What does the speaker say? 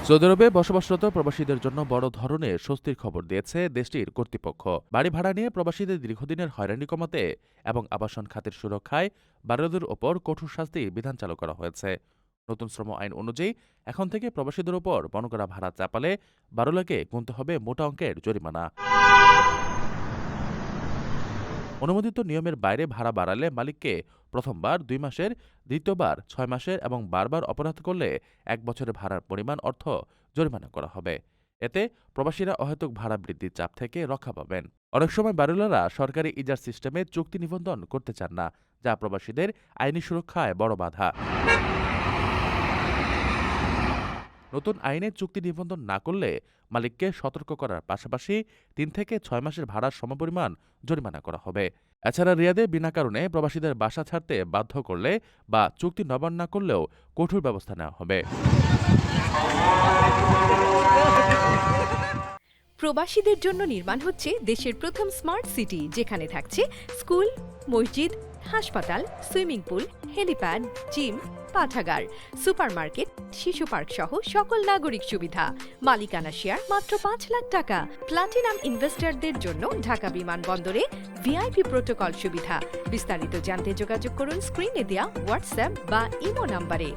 Saudi আরবে বসবাসরত প্রবাসীদের জন্য বড় ধরনের স্বস্তির খবর দিয়েছে দেশটির কর্তৃপক্ষ। বাড়ি ভাড়া নিয়ে প্রবাসীদের দীর্ঘদিনের হয়রানি কমাতে এবং আবাসন খাতের সুরক্ষায় বাড়িওয়ালাদের ওপর কঠোর শাস্তির বিধান চালু করা হয়েছে। নতুন শ্রম আইন অনুযায়ী এখন থেকে প্রবাসীদের ওপর বনকরা ভাড়া চাপালে বাড়িওয়ালাকে গুনতে হবে মোটা অঙ্কের জরিমানা। অনুমোদিত নিয়মের বাইরে ভাড়া বাড়ালে মালিককে প্রথমবার ২ মাসের, দ্বিতীয়বার ৬ মাসের এবং বারবার অপরাধ করলে ১ বছরের ভাড়ার পরিমাণ অর্থ জরিমানা করা হবে। এতে প্রবাসীরা অহেতুক ভাড়া বৃদ্ধির চাপ থেকে রক্ষা পাবেন। অনেক সময় বাড়িওয়ালারা সরকারি ইজার সিস্টেমে চুক্তি নিবন্ধন করতে চান না, যা প্রবাসীদের আইনি সুরক্ষায় বড় বাধা। নতুন আইনে চুক্তি নিবন্ধন না করলে মালিককে সতর্ক করার পাশাপাশি ৩ থেকে ৬ মাসের ভাড়ার সমপরিমাণ জরিমানা করা হবে। এছাড়া রিয়াদে বিনা কারণে প্রবাসীদের বাসা ছাড়তে বাধ্য করলে বা চুক্তি নবায়ন না করলেও কঠোর ব্যবস্থা নেওয়া হবে। প্রবাসীদের জন্য নির্মাণ হচ্ছে দেশের প্রথম স্মার্ট সিটি, যেখানে থাকছে স্কুল, মসজিদ, হাসপাতাল, সুইমিং পুল, হেলিপ্যাড, জিম, পাঠাগার, সুপারমার্কেট, শিশু পার্ক সহ সকল নাগরিক সুবিধা। মালিকানা শেয়ার মাত্র ৫ লাখ টাকা। প্লাটিনাম ইনভেস্টরদের জন্য ঢাকা বিমানবন্দরে ভিআইপি প্রোটোকল সুবিধা। বিস্তারিত জানতে যোগাযোগ করুন স্ক্রিনে দেয়া হোয়াটসঅ্যাপ বা ইমো নাম্বারে।